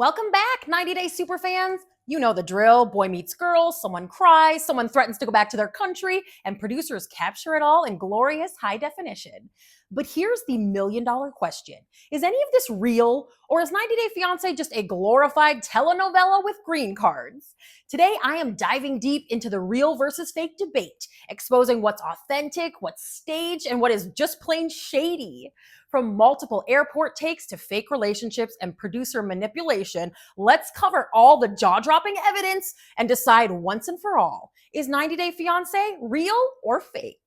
Welcome back, 90 Day Superfans. You know the drill. Boy meets girl, someone cries, someone threatens to go back to their country, and producers capture it all in glorious high definition. But here's the million-dollar question. Is any of this real, or is 90 Day Fiancé just a glorified telenovela with green cards? Today, I am diving deep into the real versus fake debate, exposing what's authentic, what's staged, and what is just plain shady. From multiple airport takes to fake relationships and producer manipulation, let's cover all the jaw-dropping evidence and decide once and for all, is 90 Day Fiancé real or fake?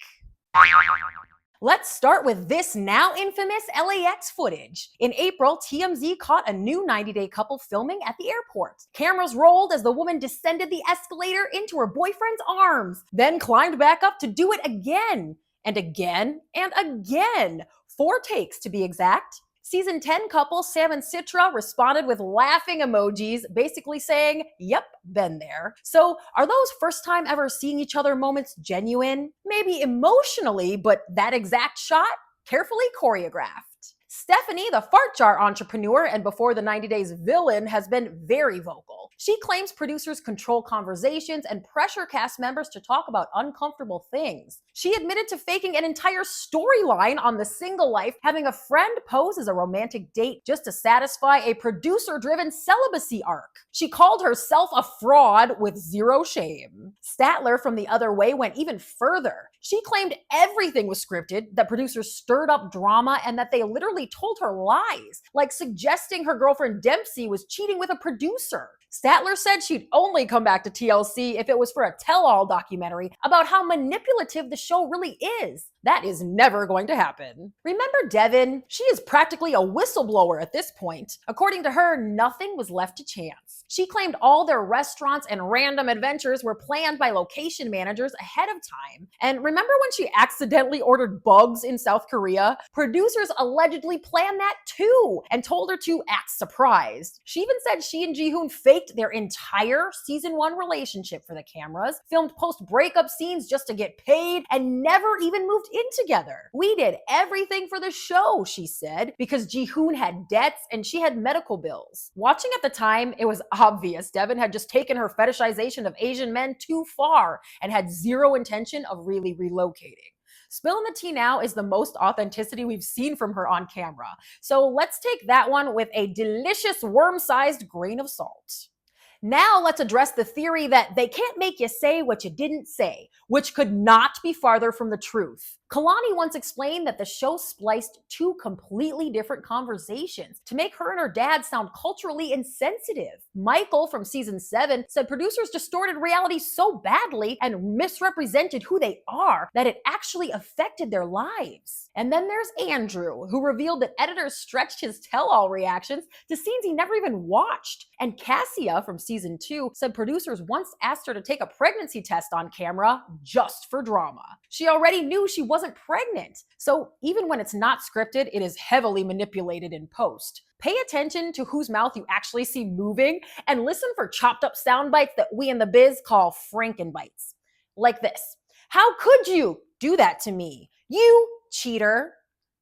Let's start with this now infamous LAX footage. In April, TMZ caught a new 90 Day couple filming at the airport. Cameras rolled as the woman descended the escalator into her boyfriend's arms, then climbed back up to do it again, and again, and again. 4 takes to be exact. Season 10 couple Sam and Citra responded with laughing emojis, basically saying, yep, been there. So are those first time ever seeing each other moments genuine? Maybe emotionally, but that exact shot? Carefully choreographed. Stephanie, the fart jar entrepreneur and before the 90 Days villain, has been very vocal. She claims producers control conversations and pressure cast members to talk about uncomfortable things. She admitted to faking an entire storyline on The Single Life, having a friend pose as a romantic date just to satisfy a producer-driven celibacy arc. She called herself a fraud with zero shame. Statler from The Other Way went even further. She claimed everything was scripted, that producers stirred up drama, and that they literally told her lies, like suggesting her girlfriend Dempsey was cheating with a producer. Statler said she'd only come back to TLC if it was for a tell-all documentary about how manipulative the show really is. That is never going to happen. Remember Devin? She is practically a whistleblower at this point. According to her, nothing was left to chance. She claimed all their restaurants and random adventures were planned by location managers ahead of time. And remember when she accidentally ordered bugs in South Korea? Producers allegedly planned that too and told her to act surprised. She even said she and Ji-hoon faked their entire season 1 relationship for the cameras, filmed post-breakup scenes just to get paid, and never even moved in together. We did everything for the show, she said, because Ji-hoon had debts and she had medical bills. Watching at the time, it was obvious Devin had just taken her fetishization of Asian men too far and had zero intention of really relocating. Spilling the tea now is the most authenticity we've seen from her on camera. So let's take that one with a delicious worm-sized grain of salt. Now let's address the theory that they can't make you say what you didn't say, which could not be farther from the truth. Kalani once explained that the show spliced 2 completely different conversations to make her and her dad sound culturally insensitive. Michael from season 7 said producers distorted reality so badly and misrepresented who they are that it actually affected their lives. And then there's Andrew, who revealed that editors stretched his tell-all reactions to scenes he never even watched. And Cassia from season 2 said producers once asked her to take a pregnancy test on camera just for drama. She already knew she wasn't pregnant. So even when it's not scripted, it is heavily manipulated in post. Pay attention to whose mouth you actually see moving and listen for chopped up sound bites that we in the biz call Frankenbites. Like this. How could you do that to me? You cheater.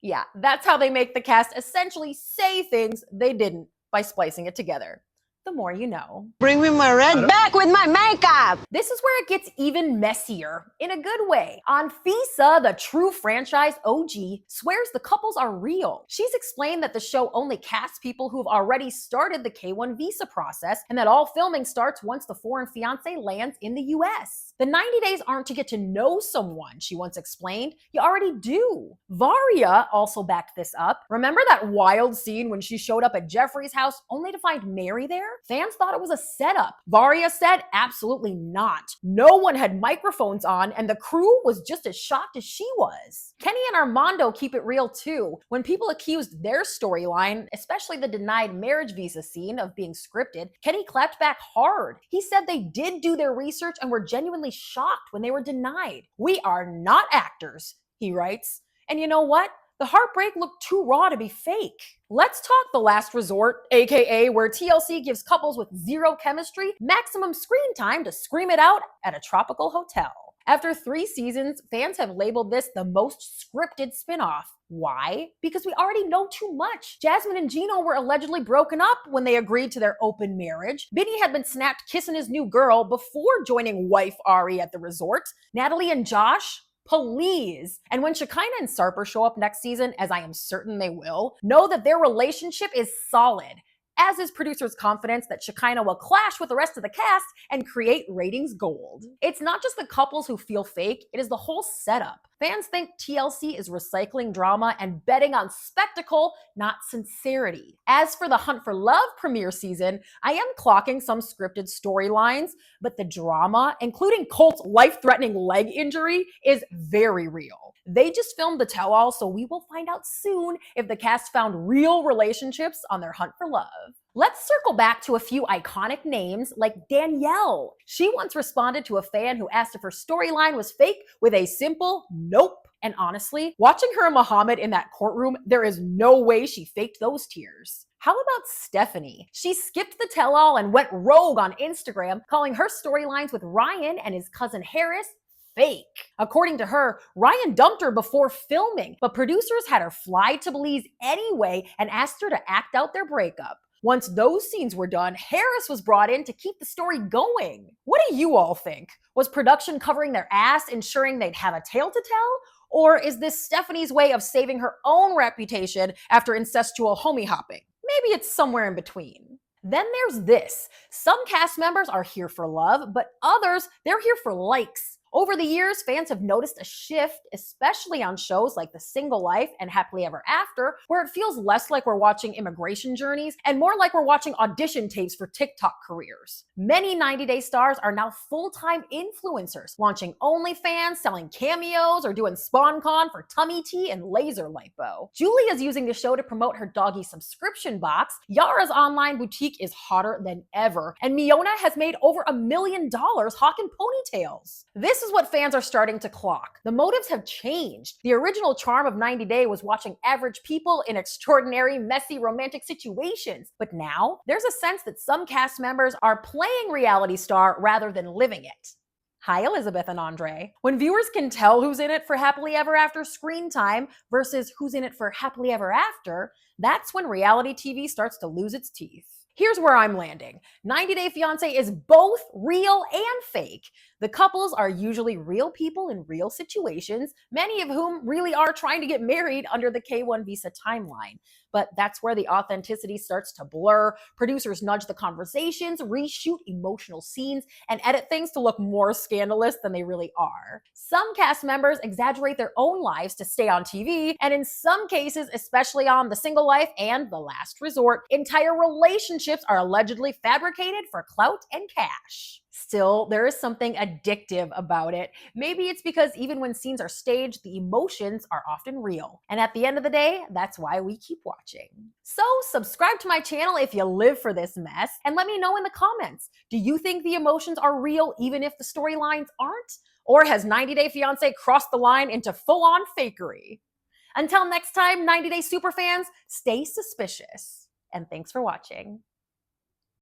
Yeah, that's how they make the cast essentially say things they didn't by splicing it together. The more you know. Bring me my red back with my makeup! This is where it gets even messier, in a good way. Anfisa, the true franchise OG, swears the couples are real. She's explained that the show only casts people who've already started the K-1 visa process, and that all filming starts once the foreign fiancé lands in the US. The 90 days aren't to get to know someone, she once explained. You already do. Varya also backed this up. Remember that wild scene when she showed up at Jeffrey's house only to find Mary there? Fans thought it was a setup. Varya said absolutely not. No one had microphones on and the crew was just as shocked as she was. Kenny and Armando keep it real too. When people accused their storyline, especially the denied marriage visa scene, of being scripted, Kenny clapped back hard. He said they did do their research and were genuinely shocked when they were denied. We are not actors, he writes. And you know what? The heartbreak looked too raw to be fake. Let's talk The Last Resort, aka where TLC gives couples with zero chemistry maximum screen time to scream it out at a tropical hotel. After 3 seasons, fans have labeled this the most scripted spinoff. Why? Because we already know too much. Jasmine and Gino were allegedly broken up when they agreed to their open marriage. Vinny had been snapped kissing his new girl before joining wife Ari at the resort. Natalie and Josh? Please. And when Shekinah and Sarper show up next season, as I am certain they will, know that their relationship is solid, as is producers' confidence that Shekinah will clash with the rest of the cast and create ratings gold. It's not just the couples who feel fake, it is the whole setup. Fans think TLC is recycling drama and betting on spectacle, not sincerity. As for the Hunt for Love premiere season, I am clocking some scripted storylines, but the drama, including Colt's life-threatening leg injury, is very real. They just filmed the tell-all, so we will find out soon if the cast found real relationships on their hunt for love. Let's circle back to a few iconic names like Danielle. She once responded to a fan who asked if her storyline was fake with a simple nope. And honestly, watching her and Muhammad in that courtroom, there is no way she faked those tears. How about Stephanie? She skipped the tell-all and went rogue on Instagram, calling her storylines with Ryan and his cousin Harris fake. According to her, Ryan dumped her before filming, but producers had her fly to Belize anyway and asked her to act out their breakup. Once those scenes were done, Harris was brought in to keep the story going. What do you all think? Was production covering their ass, ensuring they'd have a tale to tell? Or is this Stephanie's way of saving her own reputation after incestual homie hopping? Maybe it's somewhere in between. Then there's this. Some cast members are here for love, but others, they're here for likes. Over the years, fans have noticed a shift, especially on shows like The Single Life and Happily Ever After, where it feels less like we're watching immigration journeys and more like we're watching audition tapes for TikTok careers. Many 90 Day stars are now full-time influencers, launching OnlyFans, selling cameos, or doing SpawnCon for tummy tea and laser lipo. Julia's using the show to promote her doggy subscription box. Yara's online boutique is hotter than ever, and Miona has made over $1 million hawking ponytails. This is what fans are starting to clock. The motives have changed. The original charm of 90 Day was watching average people in extraordinary, messy, romantic situations. But now, there's a sense that some cast members are playing reality star rather than living it. Hi, Elizabeth and Andre. When viewers can tell who's in it for Happily Ever After screen time versus who's in it for Happily Ever After, that's when reality TV starts to lose its teeth. Here's where I'm landing. 90 Day Fiancé is both real and fake. The couples are usually real people in real situations, many of whom really are trying to get married under the K-1 visa timeline. But that's where the authenticity starts to blur. Producers nudge the conversations, reshoot emotional scenes, and edit things to look more scandalous than they really are. Some cast members exaggerate their own lives to stay on TV, and in some cases, especially on The Single Life and The Last Resort, entire relationships are allegedly fabricated for clout and cash. Still, there is something addictive about it. Maybe it's because even when scenes are staged, the emotions are often real. And at the end of the day, that's why we keep watching. So subscribe to my channel if you live for this mess, and let me know in the comments. Do you think the emotions are real even if the storylines aren't? Or has 90 Day Fiancé crossed the line into full-on fakery? Until next time, 90 Day Superfans, stay suspicious. And thanks for watching.